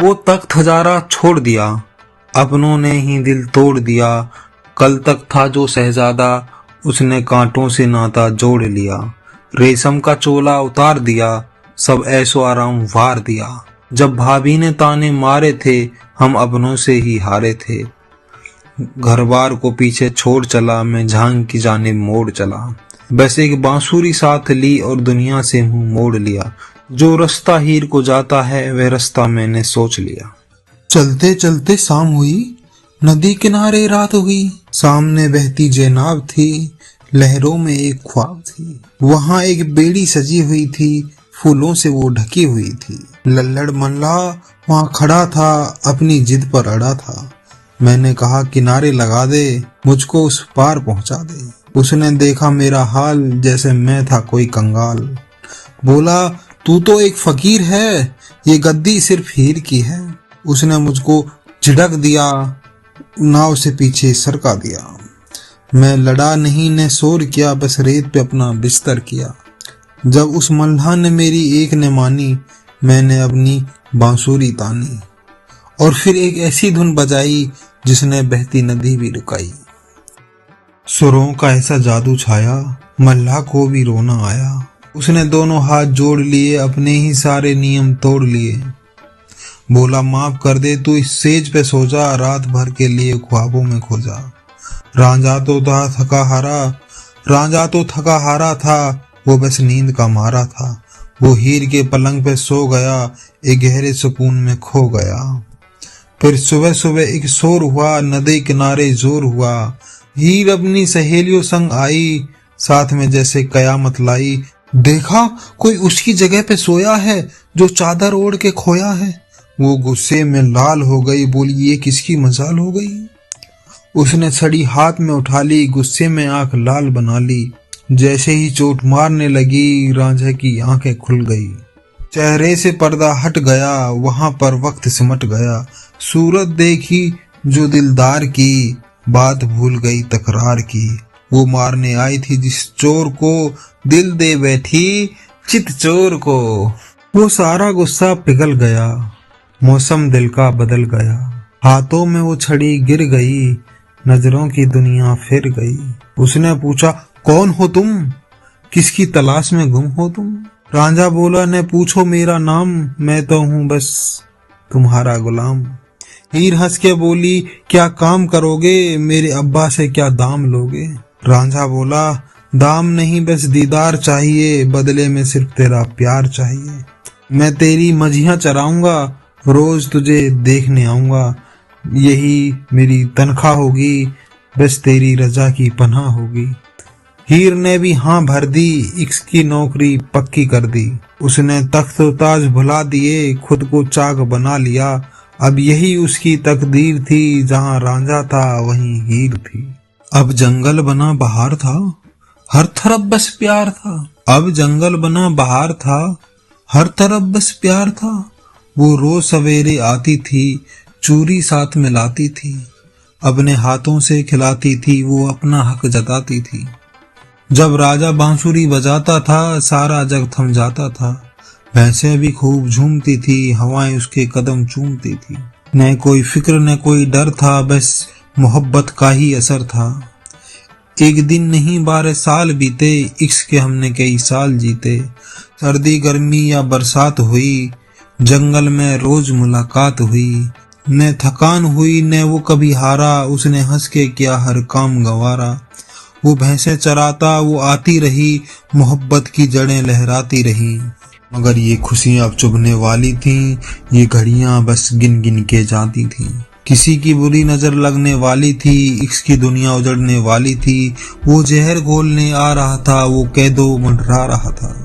वो तख्त हजारा छोड़ दिया, अपनों ने ही दिल तोड़ दिया। कल तक था जो शहजादा, उसने कांटों से नाता जोड़ लिया। रेशम का चोला उतार दिया, सब ऐशो आराम वार दिया। जब भाभी ने ताने मारे थे, हम अपनों से ही हारे थे। घर बार को पीछे छोड़ चला, मैं झांग की जानिब मोड़ चला। बस एक बांसुरी साथ ली और दुनिया से मुंह मोड़ लिया। जो रास्ता हीर को जाता है, वह रास्ता मैंने सोच लिया। चलते चलते शाम हुई, नदी किनारे रात हुई। सामने बहती जैनाब थी, लहरों में एक ख्वाब थी। वहाँ एक बेड़ी सजी हुई थी, फूलों से वो ढकी हुई थी। लल्लड़ मल्ला वहाँ खड़ा था, अपनी जिद पर अड़ा था। मैंने कहा किनारे लगा दे, मुझको उस पार पहुंचा दे। उसने देखा मेरा हाल, जैसे मैं था कोई कंगाल। बोला तू तो एक फकीर है, ये गद्दी सिर्फ हीर की है। उसने मुझको झिड़क दिया, नाव से पीछे सरका दिया। मैं लड़ा नहीं ने शोर किया, बस रेत पे अपना बिस्तर किया। जब उस मल्हा ने मेरी एक ने मानी, मैंने अपनी बांसुरी तानी और फिर एक ऐसी धुन बजाई जिसने बहती नदी भी रुकाई। सुरों का ऐसा जादू छाया, मल्हा को भी रोना आया। उसने दोनों हाथ जोड़ लिए, अपने ही सारे नियम तोड़ लिए। बोला माफ कर दे, तू इस सेज पे सो जा, रात भर के लिए ख्वाबों में खो जा। रांझा तो थका हारा था, वो बस नींद का मारा था। वो हीर के पलंग पे सो गया, एक गहरे सुकून में खो गया। फिर सुबह सुबह एक शोर हुआ, नदी किनारे जोर हुआ। हीर अपनी सहेलियों संग आई, साथ में जैसे कयामत लाई। देखा कोई उसकी जगह पे सोया है, जो चादर ओढ़ के खोया है। वो गुस्से में लाल हो गई, बोली ये किसकी मजाल हो गई। उसने छड़ी हाथ में उठा ली, गुस्से में आंख लाल बना ली। जैसे ही चोट मारने लगी, रांझे की आंखें खुल गई। चेहरे से पर्दा हट गया, वहां पर वक्त सिमट गया। सूरत देखी जो दिलदार की, बात भूल गई तकरार की। वो मारने आई थी जिस चोर को, दिल दे बैठी चित चोर को। वो सारा गुस्सा पिघल गया, मौसम दिल का बदल गया। हाथों में वो छड़ी गिर गई, नजरों की दुनिया फिर गई। उसने पूछा कौन हो तुम, किसकी तलाश में गुम हो तुम। रांझा बोला ने पूछो मेरा नाम, मैं तो हूँ बस तुम्हारा गुलाम। हीर हंस के बोली क्या काम करोगे, मेरे अब्बा से क्या दाम लोगे। रांझा बोला दाम नहीं बस दीदार चाहिए, बदले में सिर्फ तेरा प्यार चाहिए। मैं तेरी मझियाँ चराऊंगा, रोज तुझे देखने आऊंगा। यही मेरी तनख्वाह होगी, बस तेरी रजा की पनाह होगी। हीर ने भी हाँ भर दी, इश्क की नौकरी पक्की कर दी। उसने तख्त ताज भुला दिए, खुद को चाक बना लिया। अब यही उसकी तकदीर थी, जहाँ रांझा था वहीं हीर थी। अब जंगल बना बहार था, हर तरफ बस प्यार था। अब जंगल बना बहार था, हर तरफ बस प्यार था। वो रोज सवेरे आती थी, चूरी साथ में लाती थी। अपने हाथों से खिलाती थी, वो अपना हक जताती थी। जब राजा बांसुरी बजाता था, सारा जग थम जाता था। भैंसें भी खूब झूमती थी, हवाएं उसके कदम चूमती थी। न कोई फिक्र न कोई डर था, बस मोहब्बत का ही असर था। एक दिन नहीं 12 साल बीते, इश्क के हमने कई साल जीते। सर्दी गर्मी या बरसात हुई, जंगल में रोज मुलाकात हुई। न थकान हुई न वो कभी हारा, उसने हंस के किया हर काम गंवारा। वो भैंसें चराता वो आती रही, मोहब्बत की जड़ें लहराती रही। मगर ये खुशियां अब चुभने वाली थीं, ये घड़ियां बस गिन गिन के जाती थीं। किसी की बुरी नजर लगने वाली थी, इश्क की दुनिया उजड़ने वाली थी। वो जहर घोलने आ रहा था, वो कैदो मंडरा रहा था।